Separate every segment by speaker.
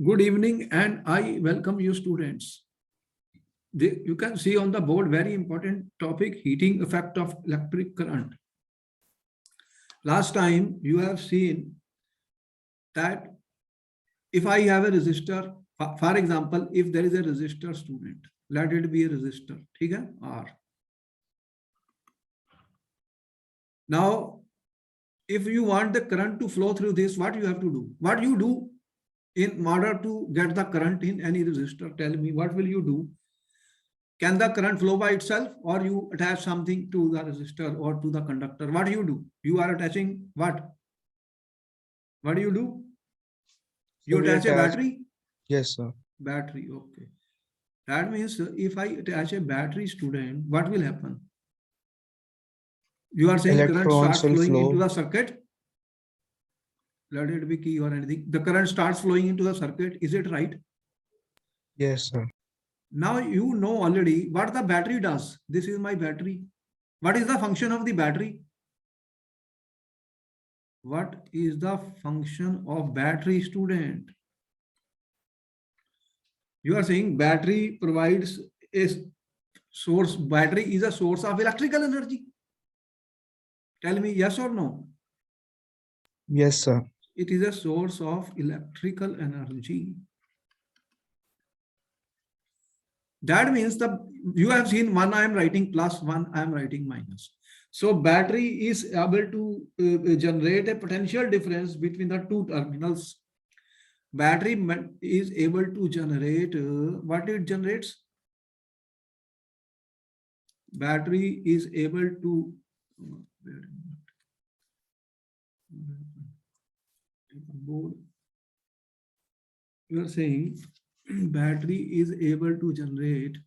Speaker 1: Good evening, and I welcome you students. You can see on the board very important topic, heating effect of electric current. Last time you have seen that if I have a resistor, for example, if there is a resistor student, let it be a resistor, okay, R. Now, if you want the current to flow through this, what you have to do? What you do in order to get the current in any resistor? Tell me, what will you do? Can the current flow by itself, or you attach something to the resistor or to the conductor? What do you do? You are attaching what? What do you do? You
Speaker 2: So we
Speaker 1: attach a
Speaker 2: attach,
Speaker 1: battery?
Speaker 2: yes, sir.
Speaker 1: Battery, okay. That means if I attach a battery student, what will happen? You are saying current
Speaker 2: Electrons
Speaker 1: starts
Speaker 2: will
Speaker 1: flowing into
Speaker 2: flow.
Speaker 1: the circuit. Let it be key or anything. The current starts flowing into the circuit. Is it right?
Speaker 2: Yes, sir.
Speaker 1: Now you know already what the battery does. This is my battery. What is the function of the battery? What is the function of battery, student? You are saying battery provides a source. Battery is a source of electrical energy. Tell me yes or no.
Speaker 2: Yes, sir.
Speaker 1: It is a source of electrical energy. That means you have seen one I am writing plus, one I am writing minus. So battery is able to generate a potential difference between the two terminals. Battery is able to generate what it generates. Battery is able to you are saying battery is able to generate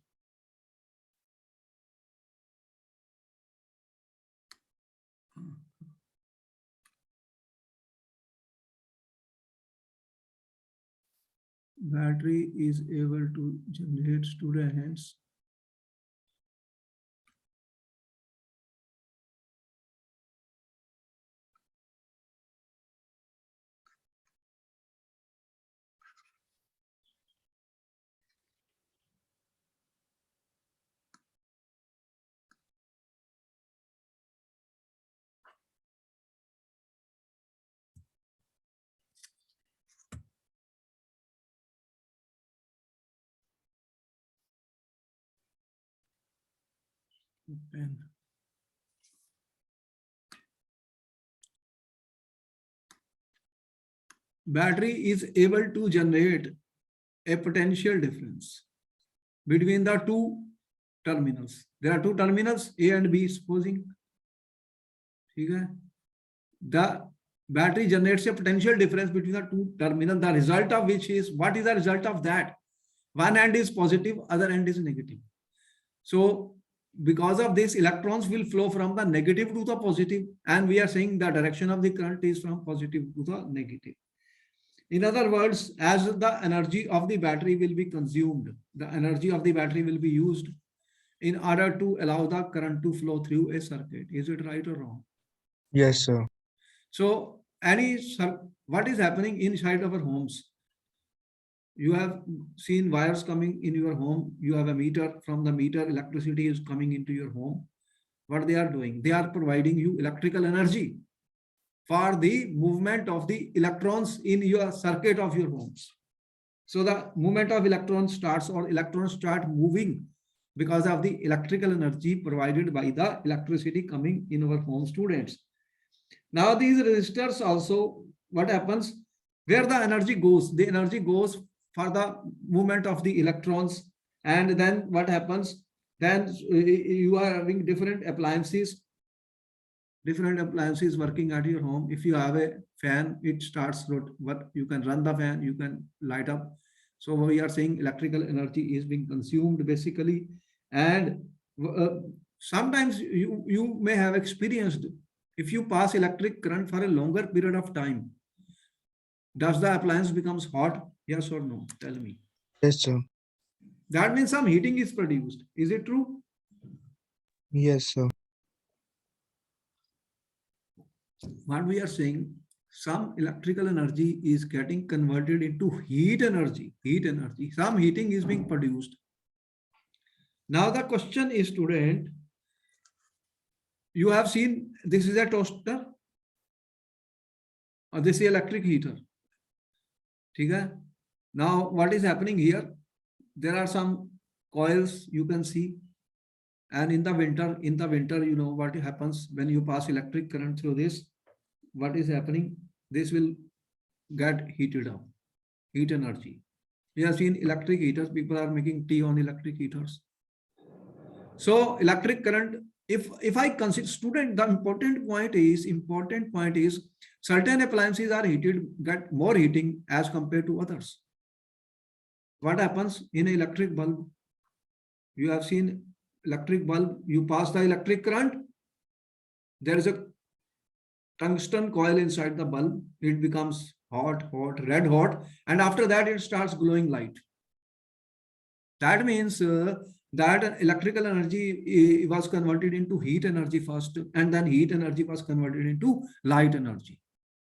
Speaker 1: battery is able to generate students pen. Battery is able to generate a potential difference between the two terminals. There are two terminals, A and B, supposing. The battery generates a potential difference between the two terminals, the result of which is, what is the result of that? One end is positive, other end is negative. So because of this, electrons will flow from the negative to the positive, and we are saying the direction of the current is from positive to the negative. In other words, as the energy of the battery will be consumed, the energy of the battery will be used in order to allow the current to flow through a circuit. Is it right or wrong?
Speaker 2: Yes, sir.
Speaker 1: So what is happening inside our homes? You have seen wires coming in your home. You have a meter. From the meter, electricity is coming into your home. What they are doing? They are providing you electrical energy for the movement of the electrons in your circuit of your homes. So the movement of electrons starts, or electrons start moving because of the electrical energy provided by the electricity coming in our home, students. Now these resistors also, what happens? Where the energy goes? The energy goes for the movement of the electrons. And then what happens? Then you are having different appliances working at your home. If you have a fan, it starts what you can run the fan, you can light up. So we are saying electrical energy is being consumed basically. And sometimes you may have experienced, if you pass electric current for a longer period of time, does the appliance becomes hot? Yes or no? Tell me.
Speaker 2: Yes, sir.
Speaker 1: That means some heating is produced. Is it true?
Speaker 2: Yes, sir.
Speaker 1: What we are saying, some electrical energy is getting converted into heat energy. Some heating is being produced. Now the question is, student, you have seen this is a toaster or this is electric heater. Okay? Now what is happening here? There are some coils you can see, and in the winter, you know what happens when you pass electric current through this. What is happening? This will get heated up, heat energy. We have seen electric heaters. People are making tea on electric heaters. So electric current. If I consider, student, the important point is certain appliances are heated, get more heating as compared to others. What happens in an electric bulb? You have seen electric bulb. You pass the electric current. There is a tungsten coil inside the bulb. It becomes hot, red hot, and after that it starts glowing light. That means that electrical energy was converted into heat energy first, and then heat energy was converted into light energy.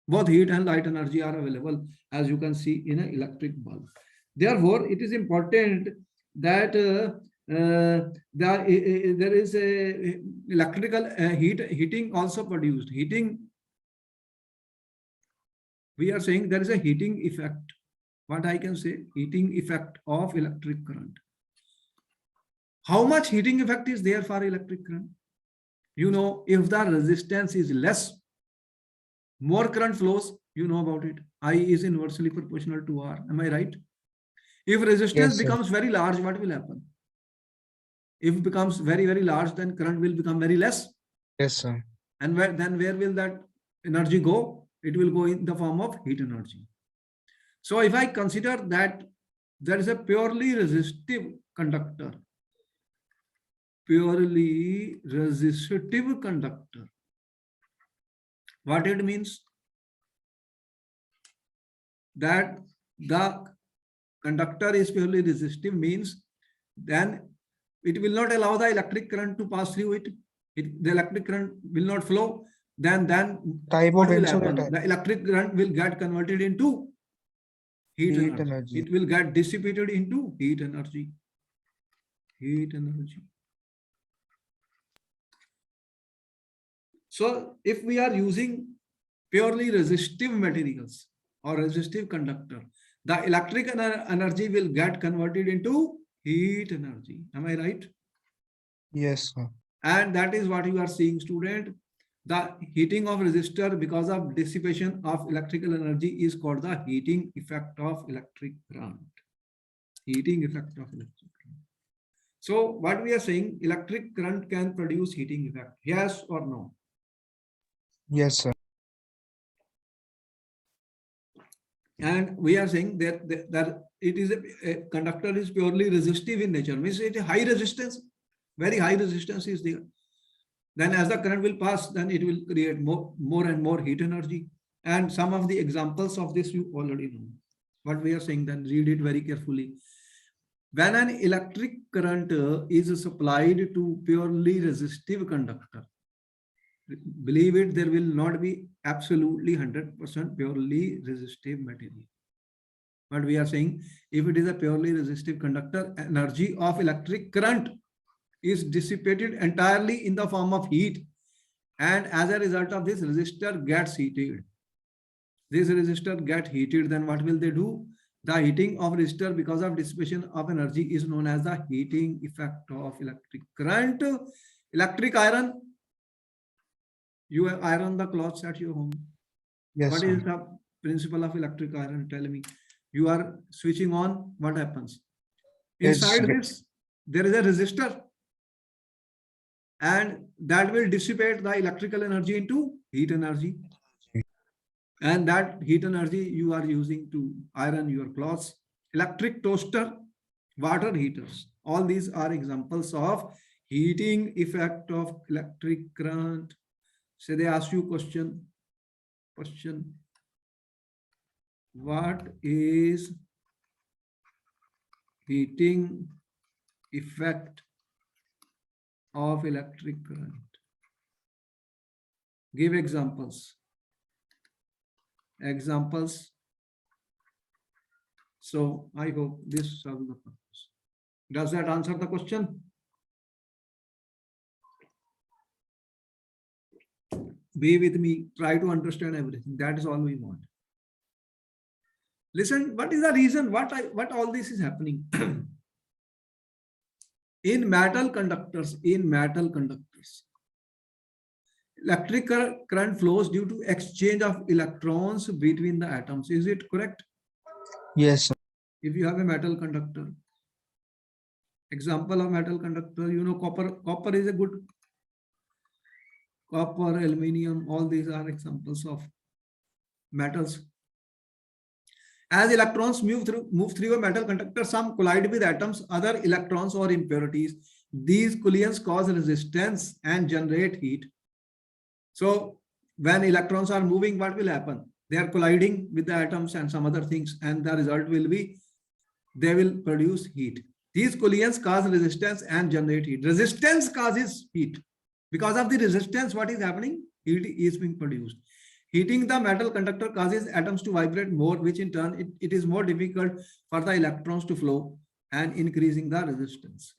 Speaker 1: Both heat and light energy are available, as you can see in an electric bulb. Therefore, it is important that there is a electrical heating also produced. Heating, we are saying there is a heating effect. What I can say, heating effect of electric current. How much heating effect is there for electric current? You know, if the resistance is less, more current flows. You know about it. I is inversely proportional to R. Am I right? If resistance becomes very large, what will happen? If it becomes very, very large, then current will become very less.
Speaker 2: Yes, sir.
Speaker 1: And where will that energy go? It will go in the form of heat energy. So if I consider that there is a purely resistive conductor, what it means? That the conductor is purely resistive means then it will not allow the electric current to pass through it. The electric current will not flow. Then what will happen? The electric current will get converted into heat energy. It will get dissipated into heat energy. So if we are using purely resistive materials or resistive conductor, the electric energy will get converted into heat energy. Am I right?
Speaker 2: Yes, sir.
Speaker 1: And that is what you are seeing, student. The heating of resistor because of dissipation of electrical energy is called the heating effect of electric current. Heating effect of electric current. So what we are saying, electric current can produce heating effect. Yes or no?
Speaker 2: Yes, sir.
Speaker 1: And we are saying that it is a conductor is purely resistive in nature. Means it is high resistance, very high resistance is there. Then as the current will pass, then it will create more and more heat energy. And some of the examples of this you already know. What we are saying, then read it very carefully. When an electric current is supplied to purely resistive conductor, believe it, there will not be absolutely 100% purely resistive material. But we are saying, if it is a purely resistive conductor, energy of electric current is dissipated entirely in the form of heat. And as a result of this, resistor gets heated. This resistor gets heated, then what will they do? The heating of resistor because of dissipation of energy is known as the heating effect of electric current. Electric iron, you iron the clothes at your home.
Speaker 2: Yes,
Speaker 1: what
Speaker 2: sir.
Speaker 1: is the principle of electric iron? Tell me. You are switching on, what happens? Inside this, there is a resistor, and that will dissipate the electrical energy into heat energy. And that heat energy you are using to iron your clothes. Electric toaster, water heaters. All these are examples of heating effect of electric current. So they ask you question. What is heating effect of electric current? Give examples. examples. So I hope this serves the purpose. Does that answer the question? Be with me, try to understand everything. That is all we want. Listen, what is the reason? What all this is happening? In metal conductors, electric current flows due to exchange of electrons between the atoms. Is it correct?
Speaker 2: Yes, sir.
Speaker 1: If you have a metal conductor, example of metal conductor, you know, copper is a good, copper, aluminium, all these are examples of metals. As electrons move through a metal conductor, some collide with atoms, other electrons or impurities. These collisions cause resistance and generate heat. So when electrons are moving, what will happen? They are colliding with the atoms and some other things, and the result will be they will produce heat. These collisions cause resistance and generate heat. Resistance causes heat. Because of the resistance, what is happening? Heat is being produced. Heating the metal conductor causes atoms to vibrate more, which in turn, it is more difficult for the electrons to flow and increasing the resistance.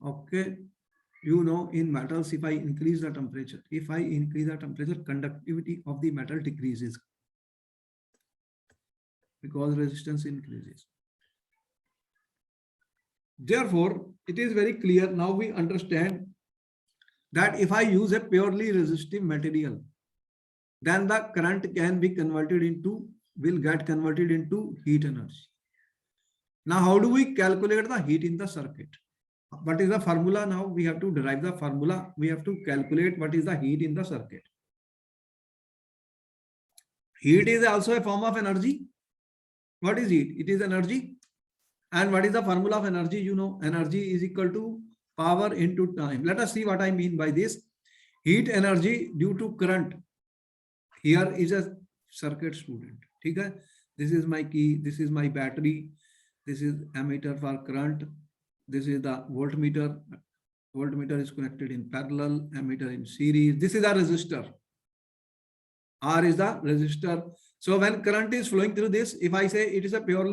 Speaker 1: Okay. You know, in metals, if I increase the temperature, conductivity of the metal decreases because resistance increases. Therefore, it is very clear. Now we understand that if I use a purely resistive material, then the current will get converted into heat energy. Now, how do we calculate the heat in the circuit? What is the formula? Now we have to derive the formula. We have to calculate what is the heat in the circuit. Heat is also a form of energy. What is heat? It is energy. And what is the formula of energy? You know, energy is equal to power into time. Let us see what I mean by this. Heat energy due to current. Here is a circuit, student. Okay? This is my key. This is my battery. This is ammeter for current. This is the voltmeter. Voltmeter is connected in parallel, ammeter in series. This is a resistor. R is the resistor. So when current is flowing through this, if I say it is a pure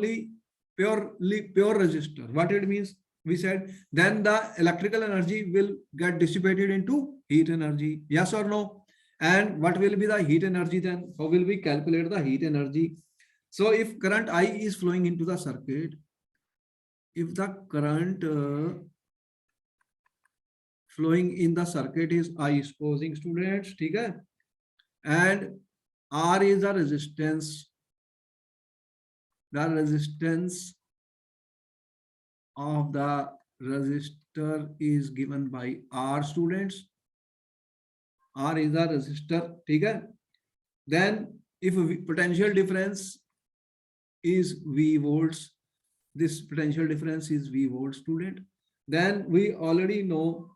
Speaker 1: resistor, what it means? We said then the electrical energy will get dissipated into heat energy. Yes or no? And what will be the heat energy then? How will we calculate the heat energy? So if current I is flowing into the circuit, if the current flowing in the circuit is I, supposing students, okay? And R is the resistance. The resistance of the resistor is given by R, students. R is the resistor, okay? Then if potential difference is V volts, this potential difference is V volts, student. Then we already know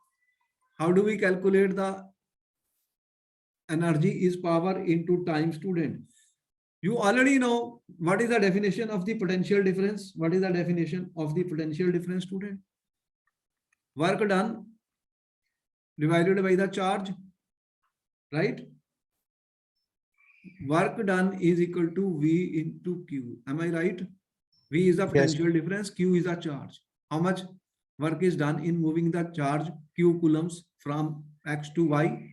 Speaker 1: how do we calculate the energy is power into time, student. You already know what is the definition of the potential difference. What is the definition of the potential difference, student? Work done divided by the charge, right? Work done is equal to V into Q. Am I right? V is the potential difference, Q is the charge. How much work is done in moving the charge Q coulombs from X to Y?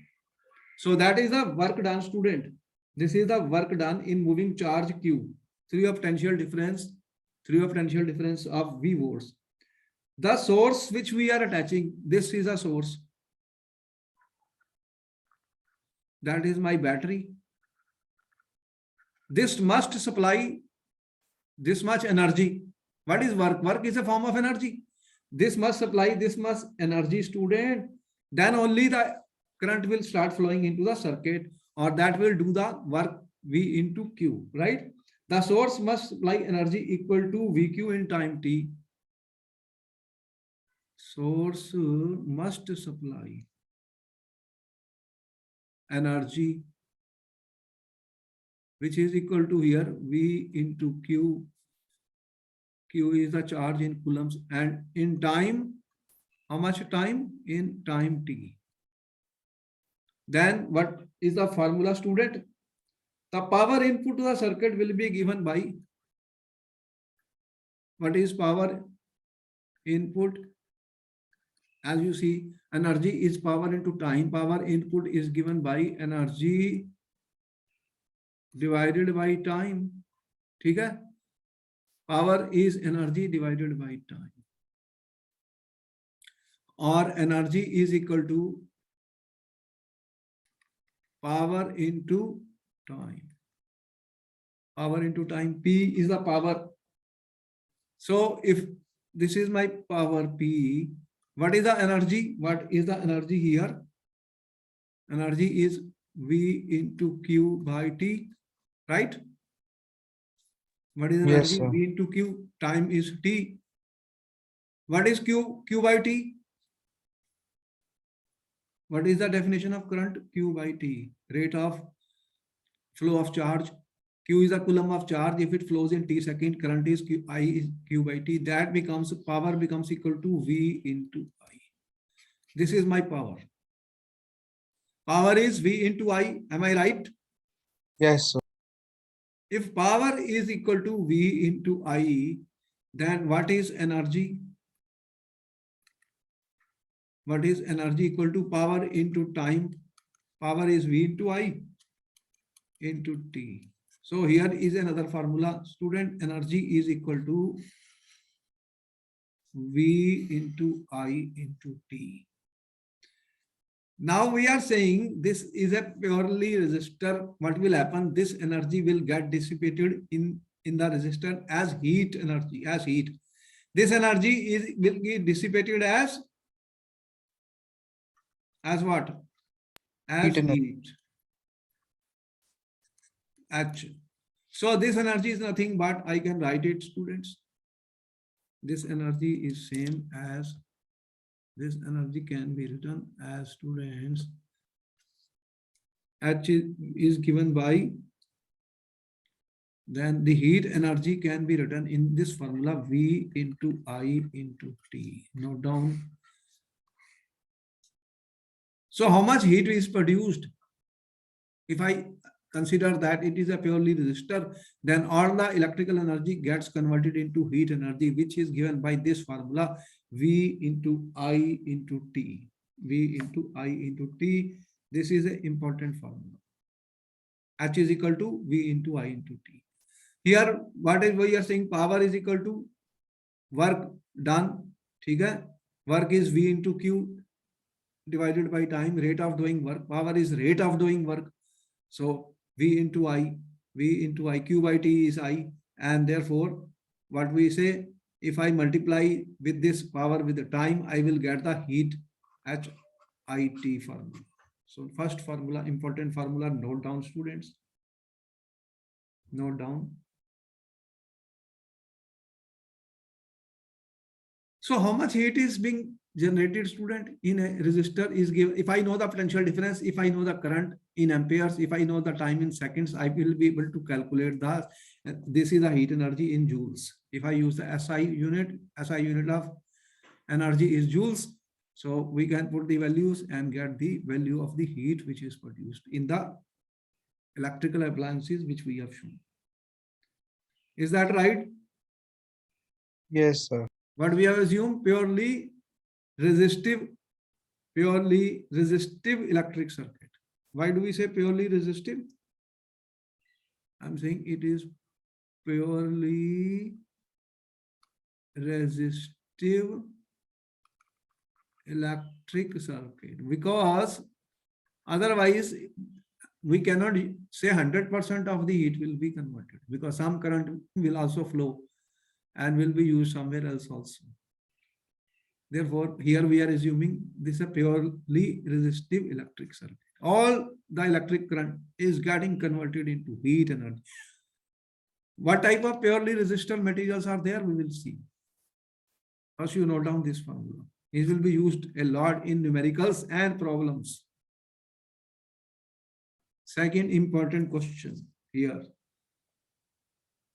Speaker 1: So that is the work done, student. This is the work done in moving charge Q through a potential difference of V volts. The source which we are attaching, this is a source. That is my battery. This must supply this much energy. What is work? Work is a form of energy. This must supply this much energy, student. Then only the current will start flowing into the circuit, or that will do the work V into Q, right? The source must supply energy equal to VQ in time t. Source must supply energy which is equal to here V into Q. Q is the charge in coulombs, and in time, how much time? In time t. Then what is the formula, student? The power input to the circuit will be given by, what is power input? As you see, energy is power into time. Power input is given by energy divided by time. ठीक है? Power is energy divided by time. Or energy is equal to power into time. Power into time. P is the power. So if this is my power P, what is the energy? What is the energy here? Energy is V into Q by T, right? What is
Speaker 2: Yes,
Speaker 1: energy?
Speaker 2: sir.
Speaker 1: V into Q. Time is T. What is Q? Q by T. What is the definition of current? Q by T. Rate of flow of charge. Q is a coulomb of charge. If it flows in T second, current is Q, I is Q by T. That becomes, power becomes equal to V into I. This is my power. Power is V into I. Am I right?
Speaker 2: Yes, sir.
Speaker 1: If power is equal to V into I, then what is energy? What is energy? Equal to power into time. Power is V into I into T. So here is another formula. Student, energy is equal to V into I into T. Now we are saying this is a purely resistor. What will happen? This energy will get dissipated in the resistor as heat energy, as heat. This energy will be dissipated as what? As
Speaker 2: Heat energy.
Speaker 1: heat. H. So this energy is nothing but, I can write it, students. This energy is same as, this energy can be written as, students, H is given by, then the heat energy can be written in this formula, V into I into T. Note down. So how much heat is produced? If I consider that it is a purely resistor, then all the electrical energy gets converted into heat energy, which is given by this formula, V into I into T. V into I into T. This is an important formula. H is equal to V into I into T. Here, what is we are saying? Power is equal to work done. ठीक है? Work is V into Q divided by time. Rate of doing work. Power is rate of doing work. So V into I, V into I, Q by T is I, and therefore what we say, if I multiply with this power with the time, I will get the heat, HIT formula. So first formula, important formula, note down, students. Note down. So how much heat is being generated, student, in a resistor is given. If I know the potential difference, if I know the current in amperes, if I know the time in seconds, I will be able to calculate the, this is the heat energy in joules. If I use the SI unit of energy is joules. So we can put the values and get the value of the heat which is produced in the electrical appliances which we have shown. Is that right?
Speaker 2: Yes, sir.
Speaker 1: What we have assumed, purely resistive electric circuit. Why do we say purely resistive? I'm saying it is purely resistive electric circuit, because otherwise we cannot say 100% of the heat will be converted, because some current will also flow and will be used somewhere else also. Therefore, here we are assuming this is a purely resistive electric circuit. All the electric current is getting converted into heat energy. What type of purely resistor materials are there? We will see. First, you note down this formula. It will be used a lot in numericals and problems. Second important question here.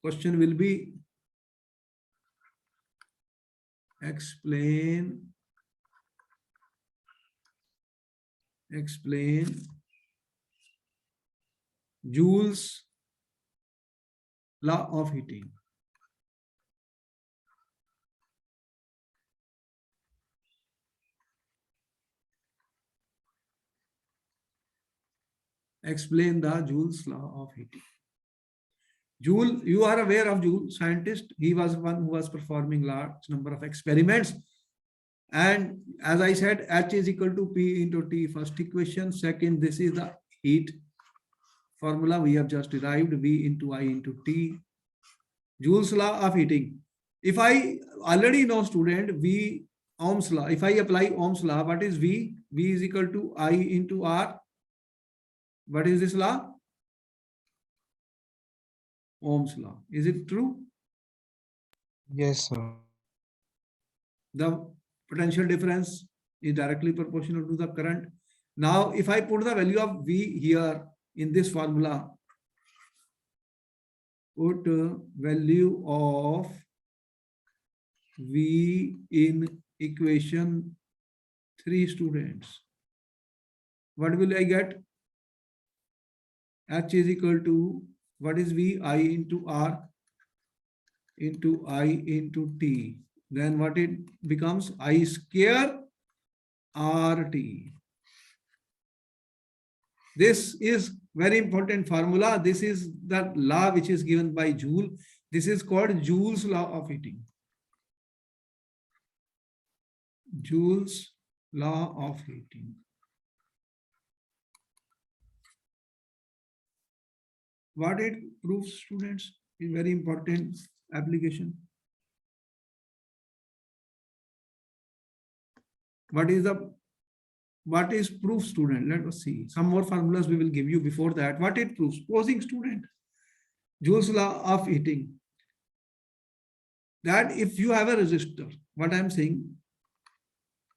Speaker 1: Question will be, explain Joule's law of heating. Explain the Joule's law of heating. Joule, you are aware of Joule, scientist. He was one who was performing large number of experiments. And as I said, H is equal to P into T, first equation. Second, this is the heat formula we have just derived, V into I into T. Joule's law of heating. If I already know, student, V, Ohm's law. If I apply Ohm's law, what is V? V is equal to I into R. What is this law? Ohm's law. Is it true?
Speaker 2: Yes, sir.
Speaker 1: The potential difference is directly proportional to the current. Now, if I put the value of V here in this formula, put value of V in equation 3, students. What will I get? H is equal to, what is V? I into R into I into T. Then what it becomes? I square RT. This is very important formula. This is the law which is given by Joule. This is called Joule's law of heating. Joule's law of heating. What it proves, students, is very important application. What is proof, student? Let us see. Some more formulas we will give you before that. What it proves? Supposing, student, Joule's law of heating. That if you have a resistor, what I am saying,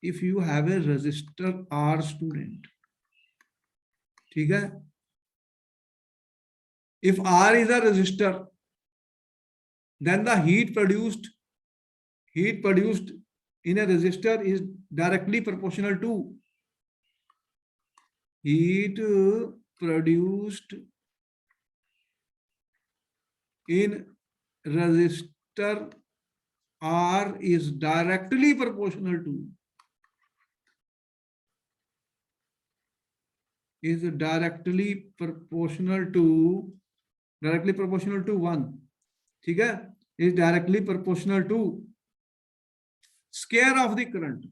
Speaker 1: if you have a resistor R, student, okay? If R is a resistor, then the heat produced in a resistor is directly proportional to heat produced in resistor R is directly proportional to directly proportional to 1. ठीक है? Is directly proportional to square of the current.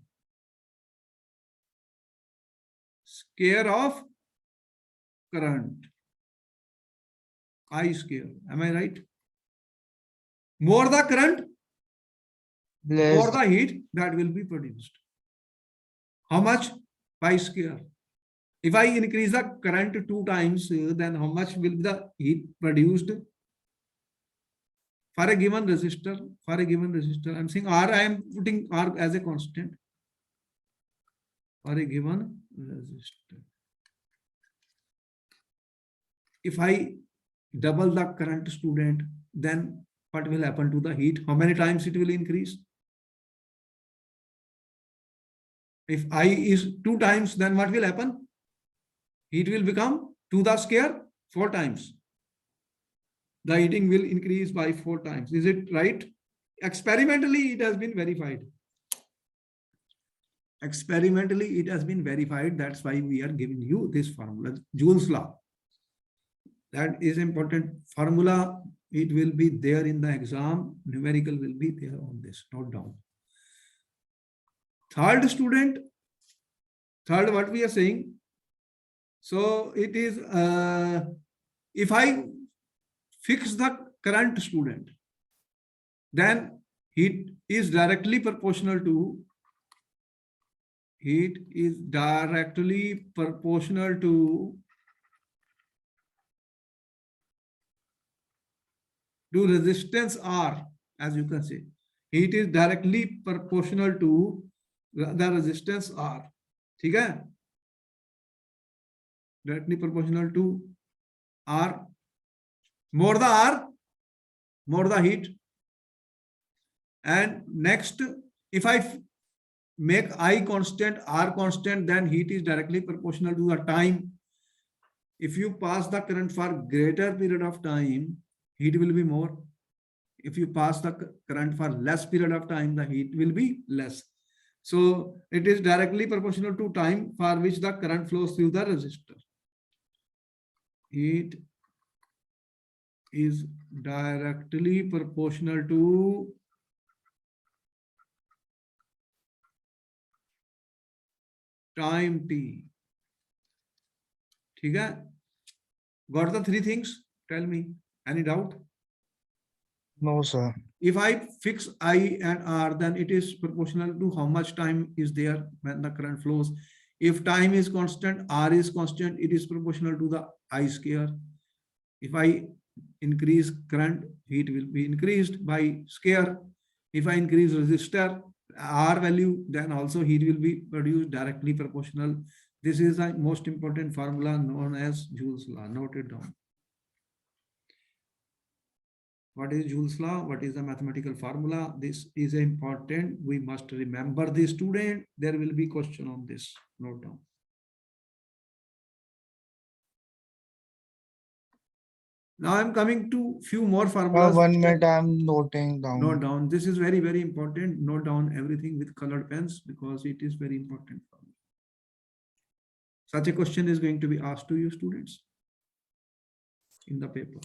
Speaker 1: Square of current. I square. Am I right? More the current, more the heat that will be produced. How much? Pi square. If I increase the current 2 times, then how much will be the heat produced? For a given resistor, I'm saying R, I am putting R as a constant. For a given resistor. If I double the current, student, then what will happen to the heat? How many times it will increase? If I is 2 times, then what will happen? Heat will become 2 the square 4 times. The heating will increase by 4 times. Is it right? Experimentally, it has been verified. Experimentally, it has been verified. That's why we are giving you this formula, Joule's law. That is important formula. It will be there in the exam. Numerical will be there on this. Note down. Third, student. Third, what we are saying. So it is, if I fix the current, student, then heat is directly proportional to resistance R, as you can say. Heat is directly proportional to the resistance R. ठीक है? Directly proportional to R. More the R, more the heat. And next, if I make I constant, R constant, then heat is directly proportional to the time. If you pass the current for greater period of time, heat will be more. If you pass the current for less period of time, the heat will be less. So it is directly proportional to time for which the current flows through the resistor. Heat is directly proportional to time t. ठीक है? Got the three things? Tell me. Any doubt?
Speaker 2: No, sir.
Speaker 1: If I fix I and R, then it is proportional to how much time is there when the current flows. If time is constant, R is constant, it is proportional to the I square. If I increase current, heat will be increased by square. If I increase resistor, R value, then also heat will be produced directly proportional. This is the most important formula known as Joule's law. Note it down. What is Joule's law? What is the mathematical formula? This is important. We must remember this, student. There will be question on this. Note down. Now I'm coming to few more formulas.
Speaker 2: 1 minute, I'm noting down.
Speaker 1: Note down. This is very, very important. Note down everything with colored pens because it is very important. Such a question is going to be asked to you, students, in the paper.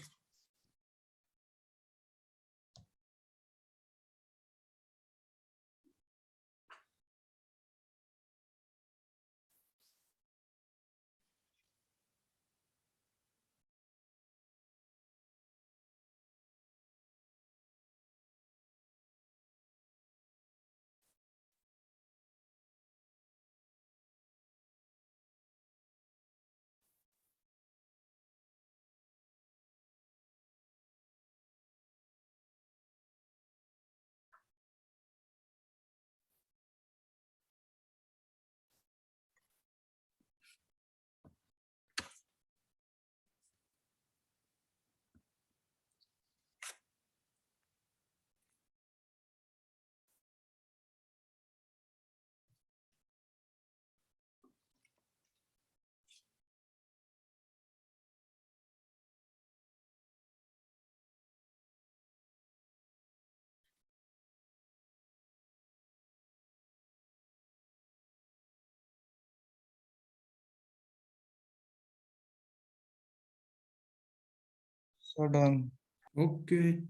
Speaker 2: So done.
Speaker 1: Okay.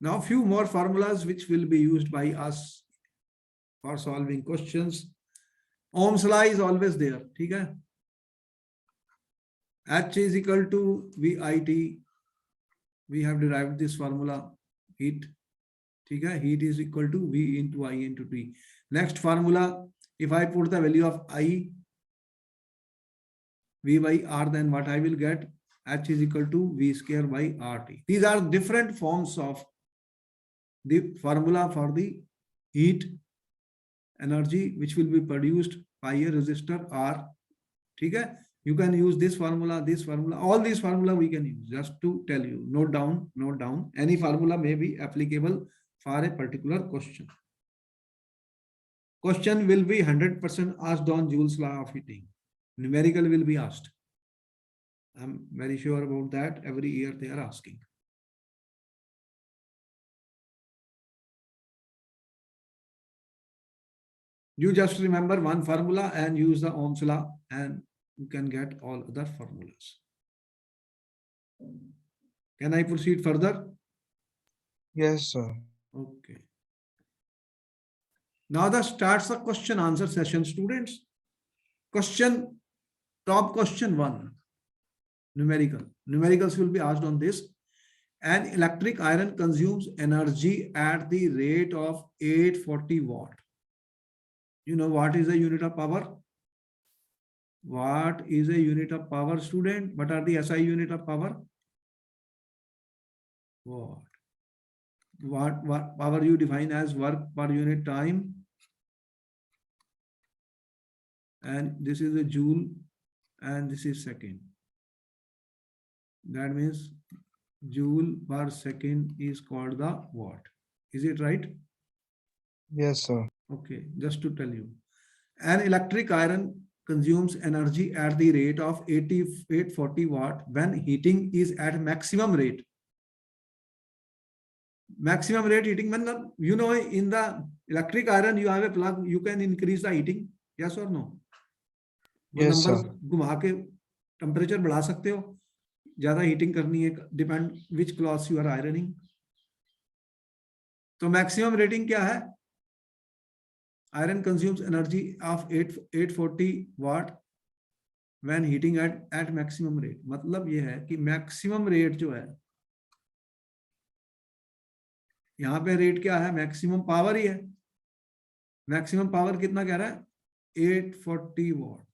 Speaker 1: Now few more formulas which will be used by us for solving questions. Ohm's law is always there. ठीक है? H is equal to VIT. We have derived this formula. Heat. ठीक है? Heat is equal to V into I into T. Next formula, if I put the value of I, V by R, then what I will get? H is equal to V square by RT. These are different forms of the formula for the heat energy which will be produced by a resistor R. ठीक है? You can use this formula, all these formula we can use. Just to tell you, note down. Any formula may be applicable for a particular question. Question will be 100% asked on Joule's law of heating. Numerical will be asked. I'm very sure about that. Every year they are asking. You just remember one formula and use the Ohm's law and you can get all other formulas. Can I proceed further?
Speaker 2: Yes, sir.
Speaker 1: Okay. Now that starts the question answer session, students. Top question 1. Numerical. Numericals will be asked on this. An electric iron consumes energy at the rate of 840 watt. You know what is a unit of power? What is a unit of power, student? What are the SI unit of power? Watt. What power you define as work per unit time? And this is a joule and this is second. That means joule per second is called the watt. Is it right?
Speaker 2: Yes, sir.
Speaker 1: Okay, just to tell you. An electric iron consumes energy at the rate of 840 watt when heating is at maximum rate. Maximum rate heating, you know, in the electric iron you have a plug, you can increase the heating, yes or no? वो
Speaker 2: Yes,
Speaker 1: number
Speaker 2: sir.
Speaker 1: घुमा के temperature बढ़ा सकते हो, ज्यादा heating करनी है, depend which cloth you are ironing. तो मैक्सिमम रेटिंग क्या है? Iron consumes energy of 840 watt when heating at maximum rate. मतलब ये है कि मैक्सिमम रेट जो है, यहाँ पे रेट क्या है? मैक्सिमम पावर ही है. मैक्सिमम पावर कितना कह रहा है? 840 वाट.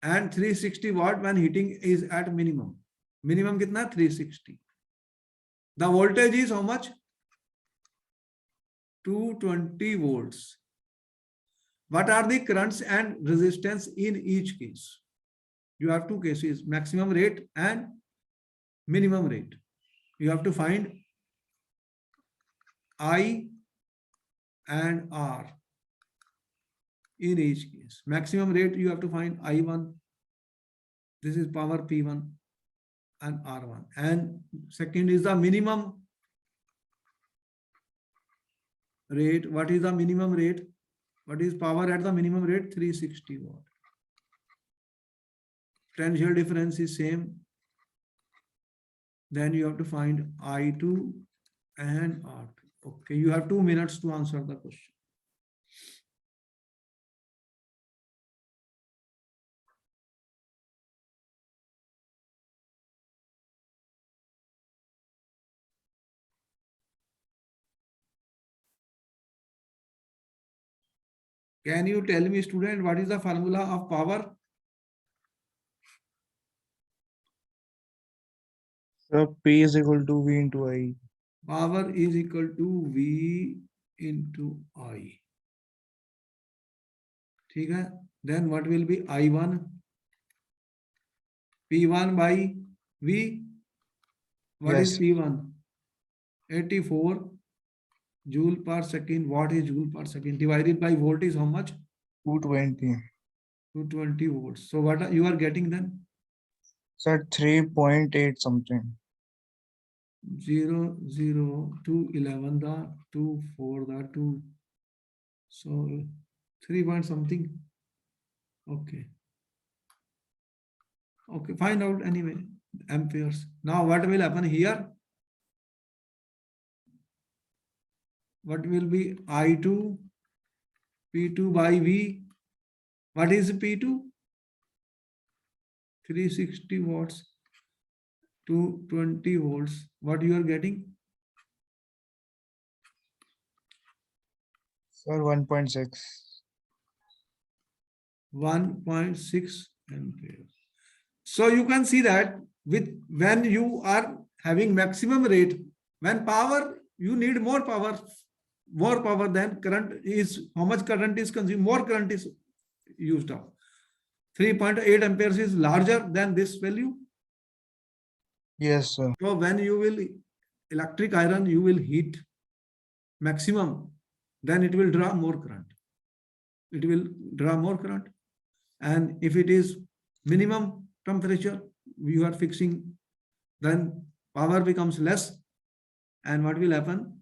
Speaker 1: And 360 watt when heating is at minimum. Minimum कितना? 360. The voltage is how much? 220 volts. What are the currents and resistance in each case? You have two cases, maximum rate and minimum rate. You have to find I and R in each case. Maximum rate you have to find I1. This is power P1 and R1. And second is the minimum rate. What is the minimum rate? What is power at the minimum rate? 360 watt. Potential difference is same. Then you have to find I2 and R2. Okay, you have 2 minutes to answer the question. Can you tell me, student, what is the formula of power?
Speaker 2: Sir, P is equal to V into I.
Speaker 1: Power is equal to V into I. ठीक है? Then what will be I1? P1 by V. What is
Speaker 2: Yes.
Speaker 1: P1? 84 joule per second. What is joule per second? Divided by volt is how much?
Speaker 2: 220.
Speaker 1: 220 volts. So what you are getting then?
Speaker 2: Sir, 3.8 something.
Speaker 1: 0, 0, 2, 11, the 2, 4, the 2. So 3 point something. Okay. Okay, find out anyway, amperes. Now what will happen here? What will be I2, P2 by V? What is P2? 360 watts, 220 volts. What you are getting?
Speaker 2: Sir, 1.6.
Speaker 1: 1.6 amperes. So you can see that when you are having maximum rate, when power, you need more power than current is, how much current is consumed, more current is used up. 3.8 amperes is larger than this value.
Speaker 2: Yes, sir.
Speaker 1: So when you will electric iron, you will heat maximum, then it will draw more current. It will draw more current. And if it is minimum temperature, you are fixing, then power becomes less. And what will happen?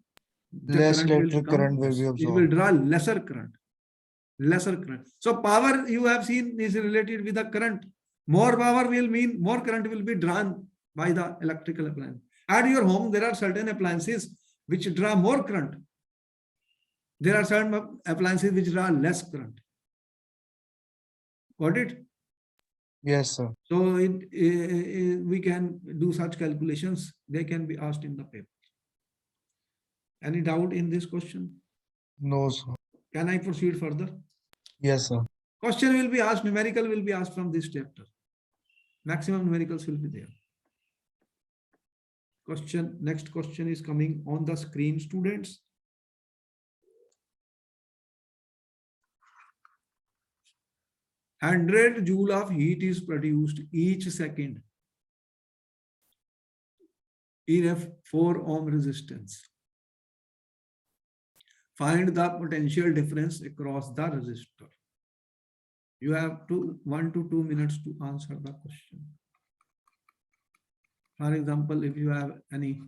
Speaker 1: The
Speaker 2: Less
Speaker 1: current will
Speaker 2: electric
Speaker 1: become
Speaker 2: current will
Speaker 1: less.
Speaker 2: be
Speaker 1: It will
Speaker 2: absorbed.
Speaker 1: draw lesser current. Lesser current. So power you have seen is related with the current. More power will mean more current will be drawn by the electrical appliance. At your home, there are certain appliances which draw more current. There are certain appliances which draw less current. Got it?
Speaker 2: Yes, sir.
Speaker 1: So we can do such calculations. They can be asked in the paper. Any doubt in this question?
Speaker 2: No, sir.
Speaker 1: Can I proceed further?
Speaker 2: Yes, sir.
Speaker 1: Question will be asked, numerical will be asked from this chapter. Maximum numericals will be there. Question, next question is coming on the screen, students. Hundred joule of heat is produced each second in a 4 ohm resistance. Find the potential difference across the resistor. You have 1 to 2 minutes to answer the question. For example, if you have any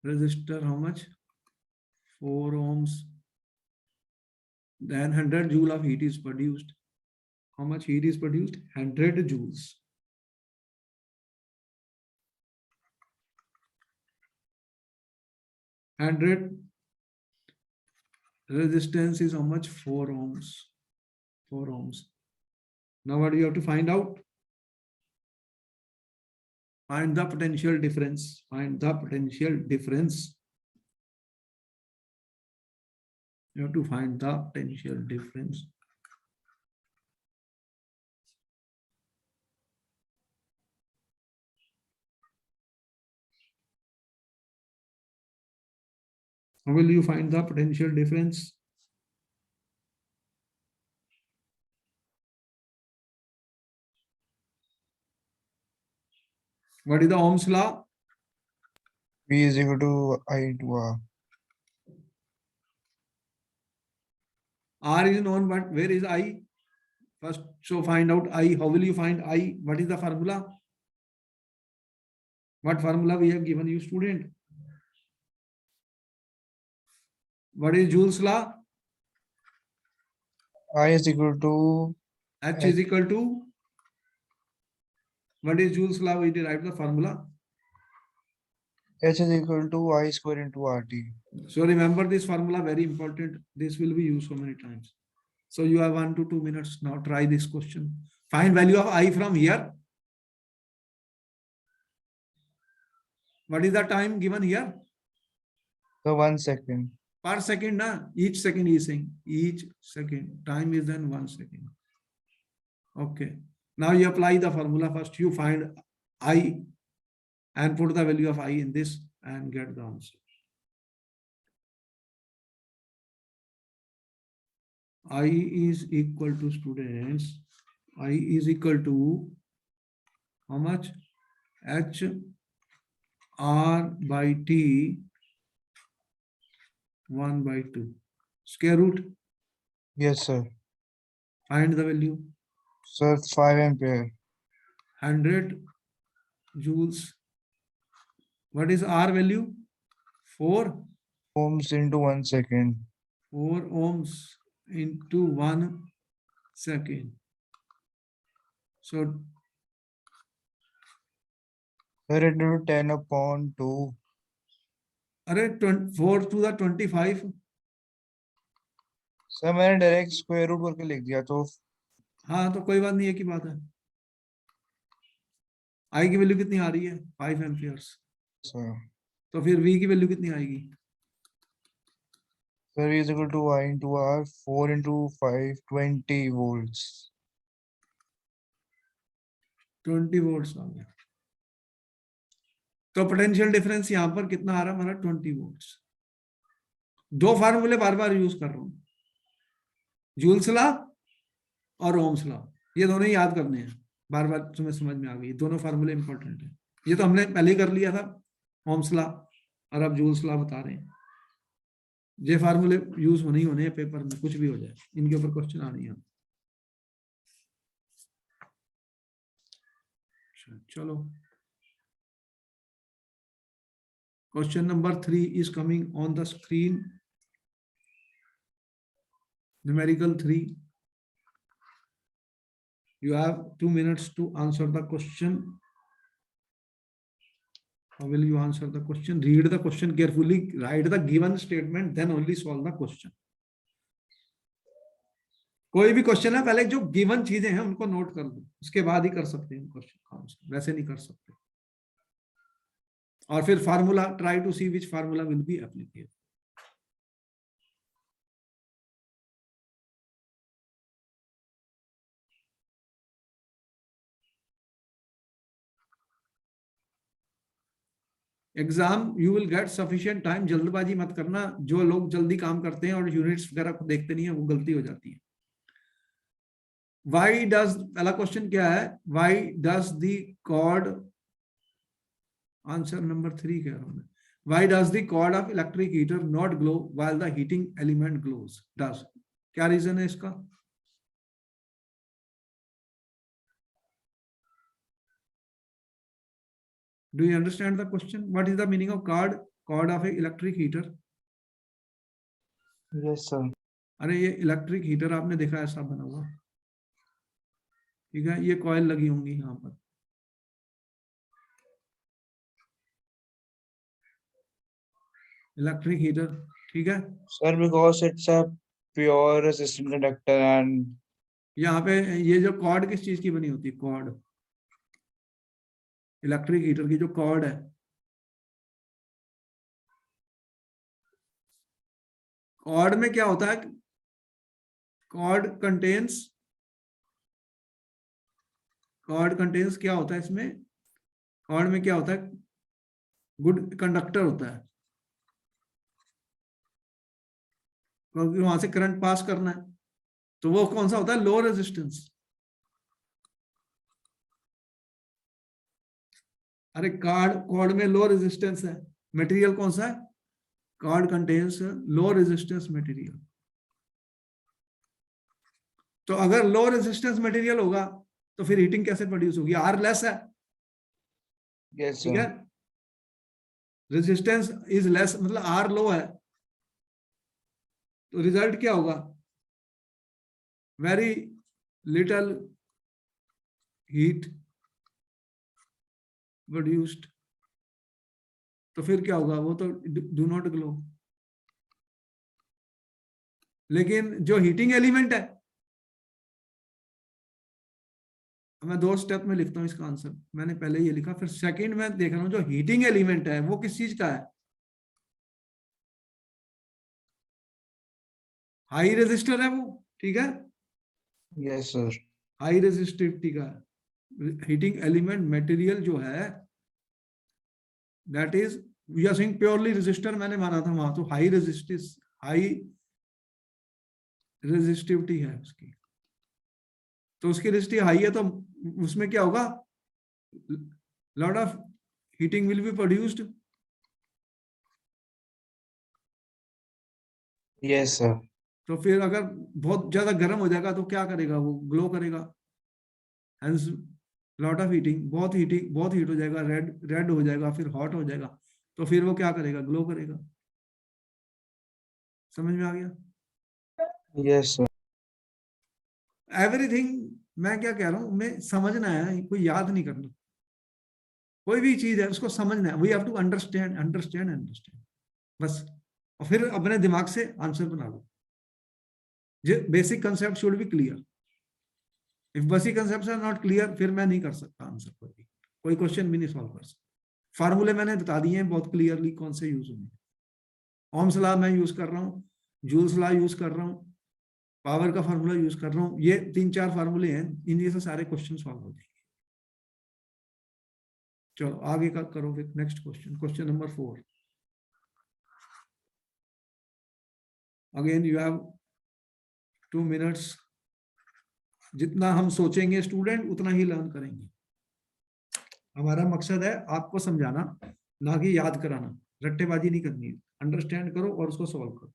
Speaker 1: resistor, how much? 4 ohms. Then 100 joule of heat is produced. How much heat is produced? 100 joules. Resistance is how much? 4 ohms. 4 ohms. Now what do you have to find out? Find the potential difference. Find the potential difference. You have to find the potential difference. How will you find the potential difference? What is the Ohm's law?
Speaker 2: V is equal to I to R.
Speaker 1: R is known, but where is I? First, so find out I. How will you find I? What is the formula? What formula we have given you, student? What is Joule's law?
Speaker 2: I is equal to
Speaker 1: H is equal to? What is Joule's law? We derive the formula.
Speaker 2: H is equal to I square into RT.
Speaker 1: So remember this formula, very important. This will be used so many times. So you have 1 to 2 minutes. Now try this question. Find value of I from here. What is the time given here?
Speaker 2: So 1 second.
Speaker 1: Per second, na? Each second he is saying. Each second. Time is then 1 second. Okay. Now you apply the formula first. You find I and put the value of I in this and get the answer. I is equal to, students, I is equal to how much? H R by T 1 by 2. Square root.
Speaker 2: Yes, sir.
Speaker 1: Find the value.
Speaker 2: Sir, 5 ampere.
Speaker 1: 100 joules. What is R value? 4
Speaker 2: Ohms into 1 second.
Speaker 1: 4 ohms into 1 second. So
Speaker 2: Sir, it will 10 upon 2.
Speaker 1: अरे 4 to the 25.
Speaker 2: Sir मैंने direct square root करके लिख दिया तो
Speaker 1: हाँ तो कोई बात नहीं, एक ही बात है. आई की वैल्यू कितनी आ रही है? 5 एम्पियर्स.
Speaker 2: सर
Speaker 1: तो फिर वी की वैल्यू कितनी आएगी?
Speaker 2: Sir is equal to I into R 4 into 5 20 volts.
Speaker 1: 20 volts आ गया. तो पोटेंशियल डिफरेंस यहां पर कितना आ रहा है हमारा? 20 वोल्ट्स. दो फार्मूले बार बार यूज कर रहा हूं, जूल्स लॉ और ओम्स लॉ. ये दोनों ही याद करने हैं. बार बार तुम्हें समझ में आ गई. दोनों फार्मूले इंपॉर्टेंट है. ये तो हमने पहले ही कर लिया था, ओम्स लॉ, और अब जूल्स लॉ बता रहे हैं. ये फार्मूले यूज होने ही होने हैं पेपर में, कुछ भी हो जाए इनके ऊपर क्वेश्चन आनी है. चलो, question number 3 is coming on the screen. Numerical 3. You have 2 minutes to answer the question. How will you answer the question? Read the question carefully, write the given statement, then only solve the question. कोई भी question है, पहले जो given चीजें हैं उनको note कर लो, उसके बाद ही कर सकते हैं क्वेश्चन का आंसर, वैसे नहीं कर सकते. और फिर formula, try to see which formula will be applicable. Exam you will get sufficient time. जल्दबाजी मत करना. जो लोग जल्दी काम करते हैं और यूनिट्स वगैरह को देखते नहीं है, वो गलती हो जाती है. वाई डज, पहला क्वेश्चन क्या है? Why does the cord, answer number 3 कह रहा हूं मैं. Why does the cord of electric heater not glow while the heating element glows? Does. क्या रीजन है इसका? Do you understand the question? What is the meaning of cord of a electric heater?
Speaker 2: Yes, sir.
Speaker 1: अरे ये electric heater आपने देखा ऐसा बना हुआ, ठीक है, ये कॉइल लगी होंगी यहाँ पर, इलेक्ट्रिक हीटर, ठीक है।
Speaker 2: Sir, because it's a pure resistant conductor and
Speaker 1: यहाँ पे ये जो कॉर्ड किस चीज की बनी होती है? कॉर्ड, इलेक्ट्रिक हीटर की जो कॉर्ड है, कॉर्ड में क्या होता है? कॉर्ड कंटेन्स क्या होता है इसमें? कॉर्ड में क्या होता है? गुड कंडक्टर होता है, क्योंकि वहां से करंट पास करना है। तो वो कौन सा होता है? Low resistance. अरे कॉर्ड में लो रेजिस्टेंस है, मटेरियल कौन सा है? Cord contains low resistance material. तो अगर लो रेजिस्टेंस मटेरियल होगा तो फिर हीटिंग कैसे प्रोड्यूस होगी? आर लेस है,
Speaker 2: yes,
Speaker 1: ठीक है,
Speaker 2: sir.
Speaker 1: रेजिस्टेंस इज लेस, मतलब आर लो है, तो रिजल्ट क्या होगा? Very little heat produced. तो फिर क्या होगा? वो तो डू नॉट ग्लो। लेकिन जो हीटिंग एलिमेंट है, मैं 2 स्टेप में लिखता हूं इसका आंसर, मैंने पहले ये लिखा, फिर सेकंड में देख रहा हूं, जो हीटिंग एलिमेंट है वो किस चीज का है? हाई रेजिस्टर है वो, ठीक है,
Speaker 2: Yes, sir.
Speaker 1: हाई रेजिस्टिविटी का हीटिंग एलिमेंट मटेरियल जो है, that is we are saying purely resistor, मैंने माना था वहां, तो हाई रेजिस्टिविटी है उसकी, तो उसकी रेजिस्टिविटी हाई है, तो उसमें क्या होगा? Lot of heating will be produced.
Speaker 2: Yes, sir.
Speaker 1: तो फिर अगर बहुत ज्यादा गर्म हो जाएगा तो क्या करेगा? वो ग्लो करेगा, हेंस लॉट ऑफ हीटिंग, बहुत हीट हो जाएगा, रेड हो जाएगा, फिर हॉट हो जाएगा, तो फिर वो क्या करेगा? ग्लो करेगा। समझ में आ गया?
Speaker 2: Yes, sir.
Speaker 1: एवरीथिंग, मैं क्या कह रहा हूं, मैं समझना है, कोई याद नहीं करना। कोई भी चीज है उसको समझना है, वी हैव टू अंडरस्टैंड बस, और फिर अपने दिमाग से आंसर बना लो। Basic concept should be clear. If basic concept are not clear, फिर मैं नहीं कर सकता आंसर, कोई क्वेश्चन भी नहीं सॉल्व कर सकता। फार्मूले मैंने बता दिए हैं बहुत क्लियरली कौन से यूज होंगे। ओम्स लॉ मैं यूज कर रहा हूँ, जूल्स लॉ यूज कर रहा हूँ, पावर का फार्मूला यूज कर रहा हूँ, ये 3-4 फार्मूले हैं, इनमें से सारे क्वेश्चन सॉल्व हो जाएंगे। चलो आगे का करो फिर, next question number 4। Again you have 2 minutes. जितना हम सोचेंगे स्टूडेंट, उतना ही लर्न करेंगे। हमारा मकसद है आपको समझाना, ना कि याद कराना। रट्टेबाजी नहीं करनी है, अंडरस्टैंड करो और उसको सॉल्व करो।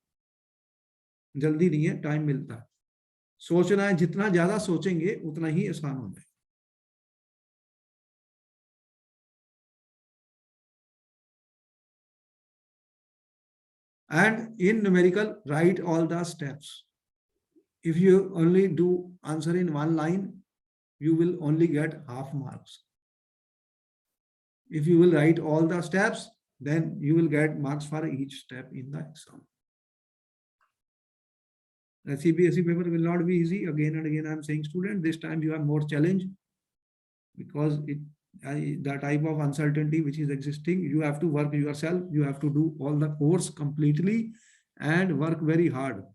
Speaker 1: जल्दी नहीं है, टाइम मिलता है। सोचना है, जितना ज्यादा सोचेंगे उतना ही आसान हो जाए। And in numerical, write all the steps. If you only do answer in 1 line, you will only get half marks. If you will write all the steps, then you will get marks for each step in the exam. The CBSE paper will not be easy. Again and again, I am saying, student, this time you have more challenge, because the type of uncertainty which is existing, you have to work yourself. You have to do all the course completely and work very hard.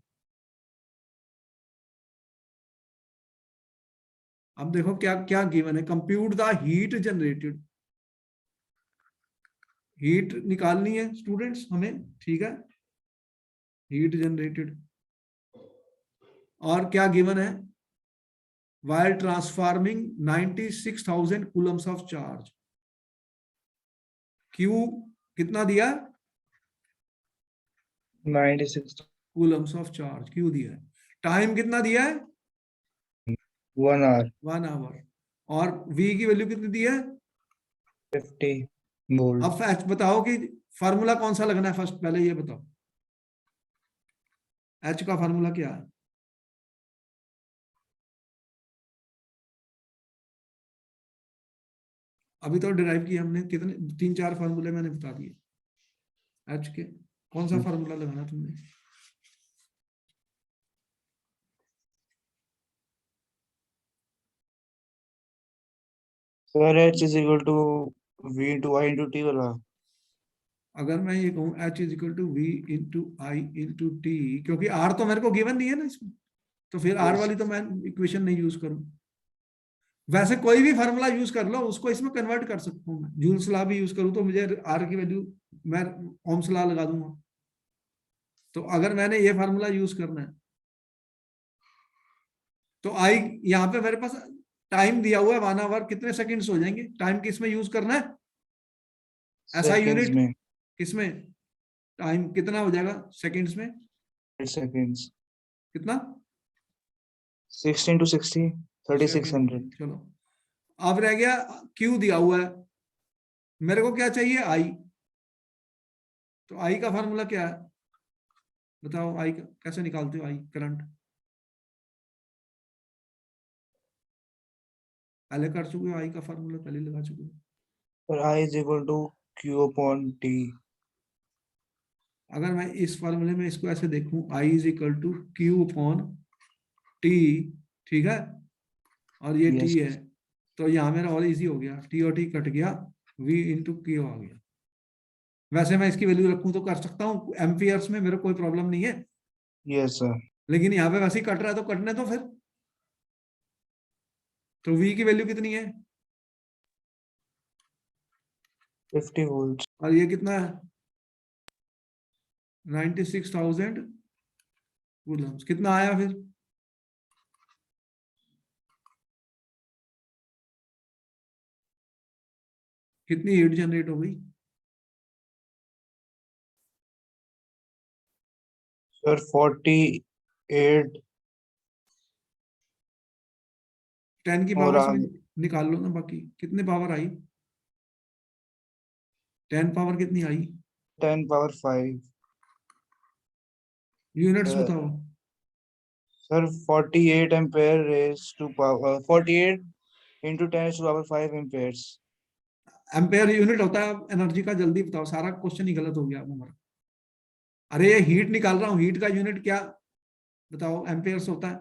Speaker 1: अब देखो क्या क्या given है। Compute the heat generated, heat निकालनी है students हमें, ठीक है, हीट जनरेटेड। और क्या गिवन है? while transforming 96,000 coulombs of charge, Q कितना दिया?
Speaker 2: 96
Speaker 1: कूलम्स ऑफ चार्ज, क्यू दिया है। टाइम कितना दिया है?
Speaker 2: 1 hour
Speaker 1: 1 आवर। और v की वैल्यू कितनी दी है?
Speaker 2: 50 volt।
Speaker 1: अब एच बताओ कि फार्मूला कौन सा लगना है फर्स्ट, पहले ये बताओ एच का फार्मूला क्या है? अभी तो डिराइव किया हमने, कितने 3-4 फार्मूले मैंने बता दिए एच के। कौन सा फार्मूला लगाना तुमने?
Speaker 2: Sir H is equal to V into I into T वाला।
Speaker 1: अगर मैं ये कहूँ H is equal to V into I into T, क्योंकि आर तो मेरे को गिवन नहीं है ना इसमें, तो फिर आर
Speaker 2: Yes।
Speaker 1: वाली तो मैं इक्वेशन नहीं यूज करूं। वैसे कोई भी फार्मूला यूज कर लो, उसको इसमें कन्वर्ट कर सकता हूँ मैं। जूल्स लॉ भी यूज करूँ तो मुझे आर की वैल्यू मैं ओम्स लॉ लगा दूंगा। तो अगर मैंने ये फार्मूला यूज करना है तो आई, यहाँ पे मेरे पास टाइम दिया हुआ है 1 आवर, कितने सेकंड्स हो जाएंगे? टाइम किसमें यूज करना है? ऐसा
Speaker 2: सेकंड्स
Speaker 1: यूनिट
Speaker 2: में।
Speaker 1: किसमें? टाइम कितना हो जाएगा सेकंड्स में?
Speaker 2: 8 seconds।
Speaker 1: कितना?
Speaker 2: 16 to 60 3600।
Speaker 1: सेकंड। चलो अब रह गया क्यू दिया हुआ है, मेरे को क्या चाहिए? आई। तो आई का फार्मूला क्या है बताओ? आई का कैसे निकालते हो? आई करंट पहले कर चुके हो, आई का फार्मूला पहले लगा चुके हो।
Speaker 2: और I is equal to Q upon T।
Speaker 1: अगर मैं इस फार्मूले में इसको ऐसे देखूं, I is equal to Q upon T, ठीक है, और ये टी
Speaker 2: Yes।
Speaker 1: है, तो यहाँ मेरा और इजी हो गया, टी और टी कट गया, वी इंटू क्यू आ गया। वैसे मैं इसकी वैल्यू रखूं तो कर सकता हूँ एम्पियर्स में, मेरे कोई प्रॉब्लम नहीं है,
Speaker 2: Yes sir।
Speaker 1: लेकिन यहाँ पे वैसे ही कट रहा है तो कटने तो फिर। तो v की वैल्यू कितनी है?
Speaker 2: 50 volts।
Speaker 1: और ये कितना है? 96,000 कूलम्स। कितना आया फिर? कितनी हीट जनरेट हो गई?
Speaker 2: सर 48।
Speaker 1: 10 की
Speaker 2: और
Speaker 1: पावर से निकाल लो ना, बाकी कितने पावर आई? 10 पावर कितनी आई?
Speaker 2: 10 power 5।
Speaker 1: यूनिट्स
Speaker 2: सर
Speaker 1: बताओ।
Speaker 2: Sir 48 ampere raise to power 48 into 10 to power 5 amperes।
Speaker 1: Ampere unit होता है एनर्जी का, जल्दी बताओ, सारा क्वेश्चन ही गलत हो गया हमारा। अरे ये हीट निकाल रहा हूँ, हीट का यूनिट क्या बताओ? एम्पेयर्स होता है।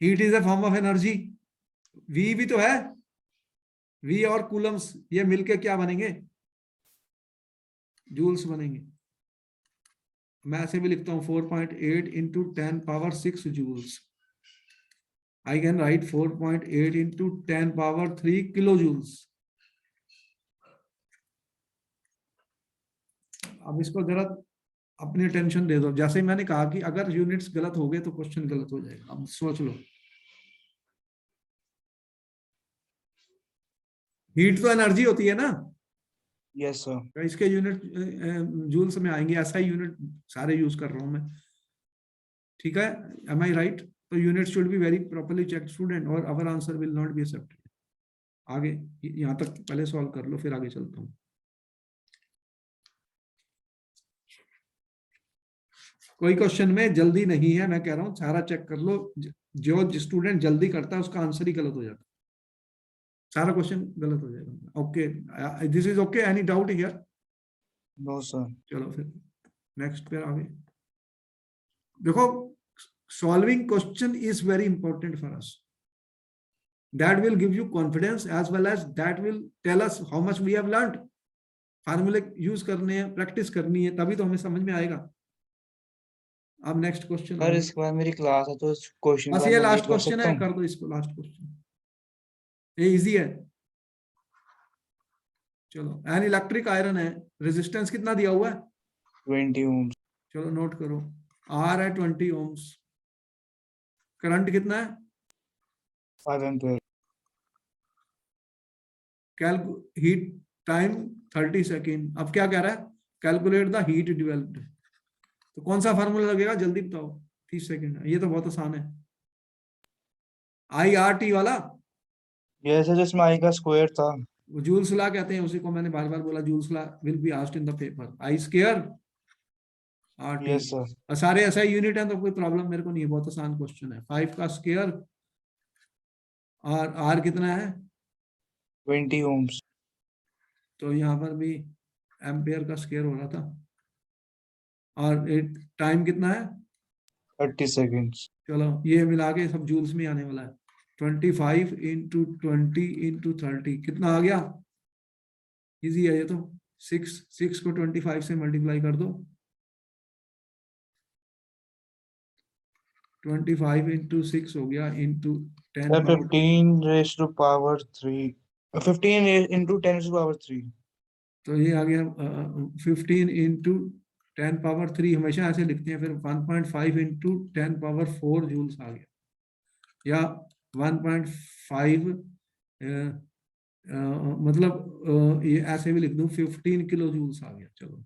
Speaker 1: Heat is a form of energy. V भी तो है, वी और कूलम्स ये मिलके क्या बनेंगे? जूल्स बनेंगे। मैं ऐसे भी लिखता हूँ 4.8 into 10 power 6 joules. I can write 4.8 into 10 power 3 kilojoules. अब इसको जरा अपनी टेंशन दे दो, जैसे ही मैंने कहा कि अगर यूनिट्स गलत हो गए तो क्वेश्चन गलत हो जाएगा। अब सोच लो, हीट तो एनर्जी होती है ना,
Speaker 2: यस सर।
Speaker 1: तो इसके यूनिट जूल्स में आएंगे, ऐसा ही यूनिट सारे यूज कर रहा हूं मैं, ठीक है? Am I right? तो unit should be very properly check student, और our answer will not be accepted. आगे यहाँ तक पहले सॉल्व कर लो, फिर आगे चलता हूँ। कोई क्वेश्चन में जल्दी नहीं है, मैं कह रहा हूँ सारा चेक कर लो। जो स्टूडेंट जल्दी करता है उसका आंसर ही गलत हो जाता है, सारा क्वेश्चन गलत हो जाएगा। Okay, this is okay, any doubt here?
Speaker 2: No sir.
Speaker 1: चलो फिर नेक्स्ट पे आगे देखो, solving question is very important for us, that will give you confidence as well as that will tell us how much we have learned. फार्मूले use करने हैं, practice करनी है, तभी तो हमें समझ में आएगा। अब नेक्स्ट क्वेश्चन
Speaker 2: सर
Speaker 1: आगे,
Speaker 2: इसके बाद मेरी क्लास है तो इस क्वेश्चन
Speaker 1: बस
Speaker 2: का
Speaker 1: ये
Speaker 2: मैं
Speaker 1: लास्ट
Speaker 2: रीड कर
Speaker 1: क्वेश्चन
Speaker 2: सकता
Speaker 1: है,
Speaker 2: हूँ।
Speaker 1: कर दो इसको लास्ट क्वेश्चन, ये इजी है। चलो, एन इलेक्ट्रिक आयरन है, रेजिस्टेंस कितना दिया हुआ है?
Speaker 2: 20 ohms।
Speaker 1: चलो नोट करो, आर है 20 ओम्स, करंट कितना है?
Speaker 2: 5 एम्पेयर।
Speaker 1: Heat time 30 second. अब क्या कह रहा है? Calculate the heat developed. तो कौन सा फार्मूला लगेगा जल्दी बताओ, 30 सेकंड, ये तो बहुत आसान है। IRT वाला,
Speaker 2: ये सर जिसमें आई का स्क्वायर था।
Speaker 1: जूल्स लॉ कहते हैं उसी को, मैंने बार बार बोला, joules law will be asked in the paper, I square RT।
Speaker 2: Yes sir.
Speaker 1: और सारे ऐसा यूनिट है तो कोई प्रॉब्लम मेरे को नहीं है, बहुत आसान क्वेश्चन है। 5 का स्क्वायर और R कितना है,
Speaker 2: 20 ohms।
Speaker 1: तो यहाँ पर भी एम्पेयर का स्क्वायर हो रहा था। और टाइम कितना है,
Speaker 2: 30 seconds।
Speaker 1: चलो ये मिला के सब जूल्स में आने वाला है। 25 इंटू 20 इंटू 30 कितना आ गया, इजी है ये तो। 6 को 25 से मल्टीप्लाई कर दो, 25 इंटू 6 हो गया, into 10
Speaker 2: sir
Speaker 1: power,
Speaker 2: 15 raised to power 3, 15 into 10 raised to power 3।
Speaker 1: तो ये आ गया 15 इंटू 10 पावर 3, हमेशा ऐसे लिखते हैं। फिर 1.5 इंटू 10 पावर 4 जूल्स आ गया, या 1.5 मतलब ये ऐसे भी लिख दूं, 15 किलो जूल्स आ गया। चलो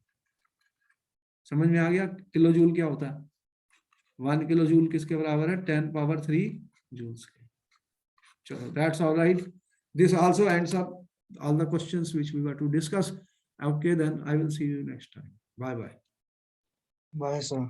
Speaker 1: समझ में आ गया किलो जूल क्या होता है। 1 किलो जूल किसके बराबर है, 10 पावर 3 जूल्स के। चलो that's all right, this also ends up all the questions which we were to discuss. Okay, then I will see you next time. Bye bye.
Speaker 2: Bye sir.